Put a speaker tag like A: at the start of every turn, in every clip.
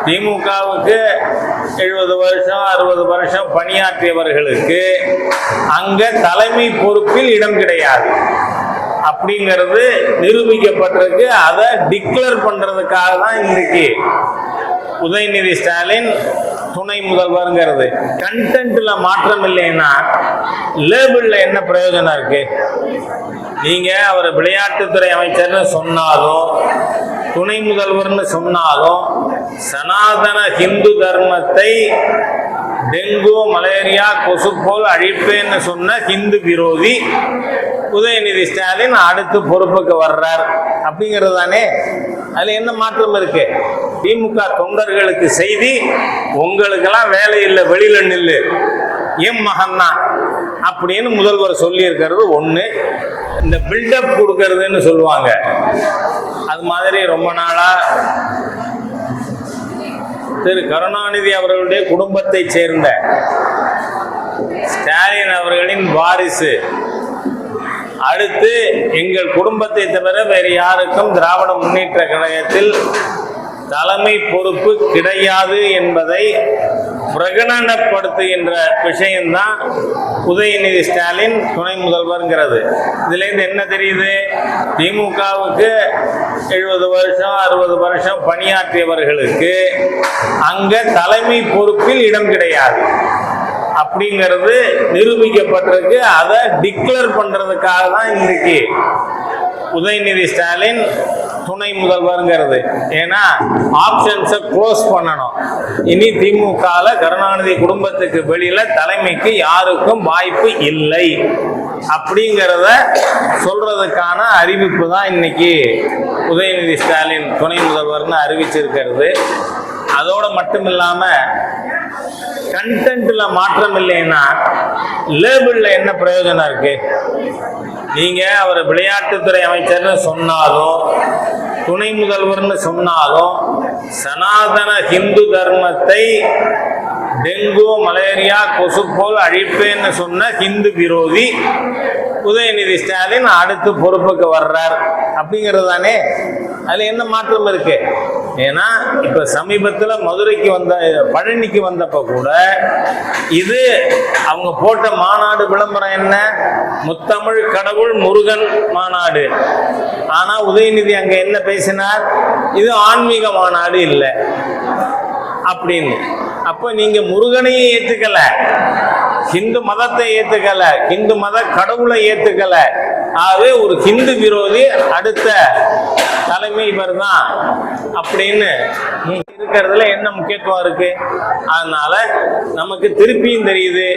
A: திமுகவுக்கு 70 வருஷம் 60 வருஷம் பணியாற்றியவர்களுக்கு அங்க தலைமை பொறுப்பில் இடம் கிடையாது அப்படிங்கிறது நிரூபிக்கப்பட்டிருக்கு. அதை டிக்ளேர் பண்றதுக்காக தான் இன்னைக்கு உதயநிதி ஸ்டாலின் துணை முதல்வர்ங்கிறது. கண்டென்ட்ல மாற்றம் இல்லைன்னா லேபிள்ல என்ன பிரயோஜனம் இருக்கு? நீங்க அவர் விளையாட்டுத்துறை அமைச்சர்னு சொன்னாலும் துணை முதல்வர்னு சொன்னாலும் சனாதன ஹிந்து தர்மத்தை டெங்கு மலேரியா கொசு போல் அழிப்பேன்னு சொன்ன ஹிந்து விரோதி உதயநிதி ஸ்டாலின் அடுத்து பொறுப்புக்கு வர்றார் அப்படிங்கிறது தானே. அதுல என்ன மாற்றம் இருக்கு? திமுக தொண்டர்களுக்கு செய்தி, உங்களுக்கெல்லாம் வேலை இல்லை, வெளியில நில்லு, எம் மகன்தான் அப்படின்னு முதல்வர் சொல்லி இருக்கிறது ஒண்ணு. இந்த பில்டப் கொடுக்கறதுன்னு சொல்லுவாங்க, அது மாதிரி ரொம்ப நாளா திரு கருணாநிதி அவர்களுடைய குடும்பத்தை சேர்ந்த ஸ்டாலின் அவர்களின் வாரிசு அடுத்து எங்கள் குடும்பத்தை தவிர வேறு யாருக்கும் திராவிட முன்னேற்ற கழகத்தில் தலைமை பொறுப்பு கிடையாது என்பதை பிரகடனப்படுத்துகின்ற விஷயம்தான் உதயநிதி ஸ்டாலின் துணை முதல்வர்ங்கிறது. இதுல இருந்து என்ன தெரியுது? திமுகவுக்கு 70 வருஷம் 60 வருஷம் பணியாற்றியவர்களுக்கு அங்க தலைமை பொறுப்பில் இடம் கிடையாது அப்படிங்கிறது நிரூபிக்கப்பட்டிருக்கு. அதை டிக்ளேர் பண்றதுக்காக தான் இன்னைக்கு உதயநிதி ஸ்டாலின் துணை முதல்வர்ங்கிறது. ஏன்னா ஆப்ஷன்ஸை க்ளோஸ் பண்ணணும். இனி திமுகல கருணாநிதி குடும்பத்துக்கு வெளியில தலைமைக்கு யாருக்கும் வாய்ப்பு இல்லை அப்படிங்கிறத சொல்றதுக்கான அறிவிப்பு தான் இன்னைக்கு உதயநிதி ஸ்டாலின் துணை முதல்வர்னு அறிவிச்சிருக்கிறது. அதோட மட்டும் இல்லாம கண்டென்ட்ல மாற்றம் இல்லைன்னா லேபிள்ல என்ன பிரயோஜனம் இருக்கு? நீங்க அவர் விளையாட்டுத்துறை அமைச்சர்னு சொன்னாலும் துணை முதல்வர்னு சொன்னாலும் சனாதன ஹிந்து தர்மத்தை டெங்கு மலேரியா கொசு போல் அழிப்பேன்னு சொன்ன ஹிந்து விரோதி உதயநிதி ஸ்டாலின் அடுத்து பொறுப்புக்கு வர்றார் அப்படிங்கிறது தானே. அதுல என்ன மாற்றம் இருக்கு? ஏன்னா இப்ப சமீபத்துல மதுரைக்கு வந்த, பழனிக்கு வந்தப்ப கூட இது அவங்க போட்ட மாநாடு விளம்பரம் என்ன? முத்தமிழ் கடவுள் முருகன் மாநாடு. ஆனா உதயநிதி அங்க என்ன பேசினார்? இது ஆன்மீக மாநாடு இல்லை அப்படின்னு. அப்ப நீங்க முருகனையும் ஏத்துக்கல, ஹிந்து மதத்தை ஏத்துக்கல, ஹிந்து மத கடவுளை ஏத்துக்கல. ஆகவே ஒரு ஹிந்து விரோதி அடுத்த தலைமை இவர் தான் அப்படின்னு இருக்கிறதுல என்ன முக்கியத்துவம் இருக்கு? அதனால நமக்கு திருப்பியும் தெரியுது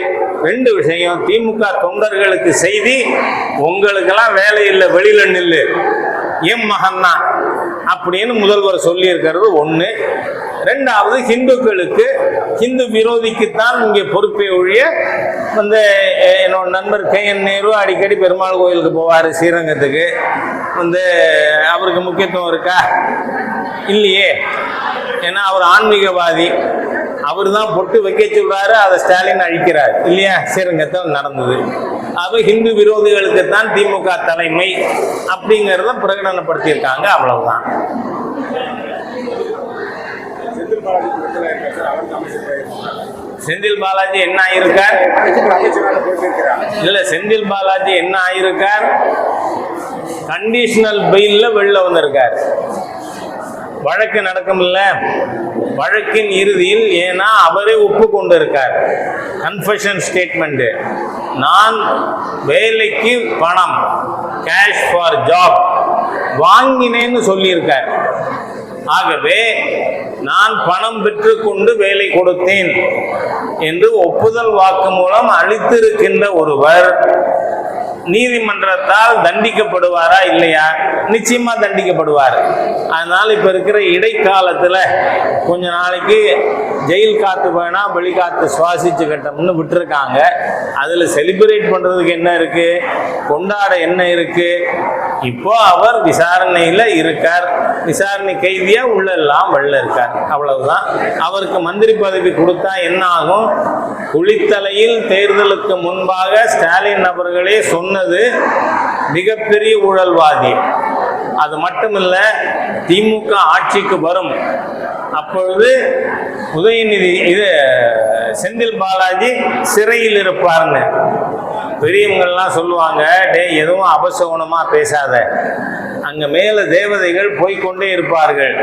A: ரெண்டு விஷயம். திமுக தொண்டர்களுக்கு செய்தி, உங்களுக்கெல்லாம் வேலை இல்லை, வெளியில நில்லு, எம் மகன்தான் அப்படின்னு முதல்வர் சொல்லி இருக்கிறது ஒண்ணு. ரெண்டாவது, ஹிந்துக்களுக்கு, ஹிந்து விரோதிக்குத்தான் இங்கே பொறுப்பை ஒழிய வந்து என்னோட நண்பர் KN நேரு அடிக்கடி பெருமாள் கோயிலுக்கு போவார், ஸ்ரீரங்கத்துக்கு. வந்து அவருக்கு முக்கியத்துவம் இருக்கா? இல்லையே. ஏன்னா அவர் ஆன்மீகவாதி, அவர் தான் பொட்டு வைக்க சொல்றாரு, அதை ஸ்டாலின் அழிக்கிறார் இல்லையா? ஸ்ரீரங்கத்தில் நடந்தது. அது ஹிந்து விரோதிகளுக்கு தான் திமுக தலைமை அப்படிங்கிறத பிரகடனப்படுத்தியிருக்காங்க. அவ்வளவுதான். செந்தில் பாலாஜி என்ன ஆயிருக்கார்? இல்ல, செந்தில் பாலாஜி என்ன ஆயிருக்கார்? கண்டிஷனல் பெயில்ல வெளில வந்திருக்கார். வழக்கு நடக்கும்ல, வழக்கின் இறுதியில், ஏன்னா அவரே ஒப்பு கொண்டு இருக்கார், கன்ஃபெஷன் ஸ்டேட்மெண்ட், நான் வேலைக்கு பணம், கேஷ் ஃபார் ஜாப் வாங்கினேன்னு சொல்லியிருக்கார். ஆகவே நான் பணம் பெற்றுக்கொண்டு வேலை கொடுத்தேன் என்று ஒப்புதல் வாக்கு மூலம் அளித்திருக்கின்ற ஒருவர் நீதிமன்றத்தால் தண்டிக்கப்படுவாரா இல்லையா? நிச்சயமா தண்டிக்கப்படுவார். அதனால இப்ப இருக்கிற இடைக்காலத்துல கொஞ்ச நாளைக்கு ஜெயில் காத்து வேணா வெளி காத்து சுவாசிச்சு கட்டம்னு விட்டுருக்காங்க. அதுல செலிப்ரேட் பண்றதுக்கு என்ன இருக்கு? கொண்டாட என்ன இருக்கு? இப்போ அவர் விசாரணையில இருக்கார், விசாரணை கைதியா உள்ள எல்லாம் வெளில இருக்கார். அவ்வளவுதான். அவருக்கு மந்திரி பதவி கொடுத்தா என்ன ஆகும்? குளித்தலையில் தேர்தலுக்கு முன்பாக ஸ்டாலின் அவர்களே சொன்னது, மிகப்பெரிய ஊழல்வாதி, அது மட்டுமில்ல, திமுக ஆட்சிக்கு வரும் அப்பொழுது உதயநிதி செந்தில் பாலாஜி சிறையில் இருப்பார்னு பெரியவங்கள்லாம் சொல்லுவாங்க. டே, எதுவும் அபசகுணமா பேசாத, அங்க மேல தேவதைகள் போய்கொண்டே இருப்பார்கள்,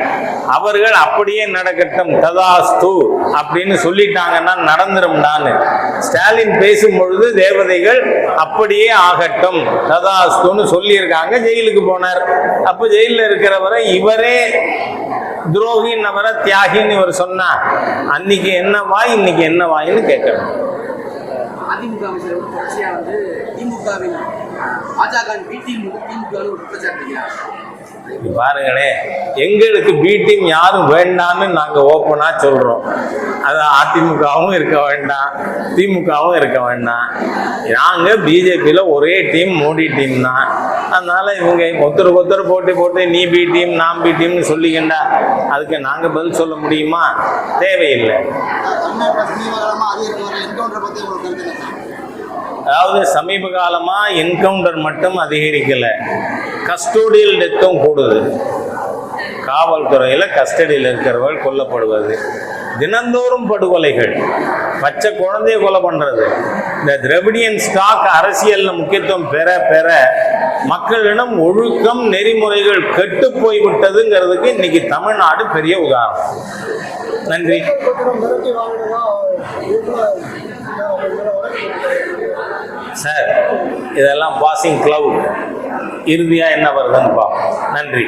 A: அவர்கள் அப்படியே நடக்கட்டும் ததாஸ்து அப்படின்னு சொல்லிட்டாங்கன்னா நடந்துரும்டான்னு ஸ்டாலின் பேசும் பொழுது தேவதைகள் அப்படியே ஆகட்டும் ததாஸ்துன்னு சொல்லியிருக்காங்க. ஜெயிலுக்கு போனார். அப்போ ஜெயிலில் இருக்கிறவரை இவரே துரோகின்னு அவரை தியாகின்னு இவர் சொன்னா அன்னைக்கு என்ன வாய் இன்னைக்கு என்ன வாயின்னு கேட்கணும்.
B: அதிமுக அமைச்சர் தொடர்ச்சியா திமுகவின் பாஜக பி டீம் திமுக ஒரு குற்றச்சாட்டு.
A: பாருங்களே, எங்களுக்கு பி டீம் யாரும் வேண்டாம்னு நாங்க ஓப்பனா சொல்றோம். அது அதிமுகவும் இருக்க வேண்டாம், திமுகவும் இருக்க வேண்டாம். நாங்க பிஜேபியில ஒரே டீம், மோடி டீம் தான். அதனால இவங்க ஒருத்தருக்கு போட்டு நீ பி டீம் நான் பி டீம்னு சொல்லிக்கண்டா அதுக்கு நாங்க பதில் சொல்ல முடியுமா? தேவையில்லை. அதாவது சமீப காலமா என்கவுண்டர் மட்டும் அதிகரிக்கல, கஸ்டோடியல் டெத்தும் கூடுது. காவல்துறையில் கஸ்டடியில் இருக்கிறவர்கள் கொல்லப்படுவது, தினந்தோறும் படுகொலைகள், பச்சை குழந்தைய கொலை பண்றது. இந்த திராவிடியன் ஸ்டாக் அரசியல் முக்கியத்துவம் பெற பெற மக்களிடம் ஒழுக்கம் நெறிமுறைகள் கெட்டு போய்விட்டதுங்கிறதுக்கு இன்னைக்கு தமிழ்நாடு பெரிய உதாரணம். நன்றி. சார், இதெல்லாம் பாசிங் கிளவுட், இறுதியாக என்ன வருதுன்னு பார்ப்போம். நன்றி.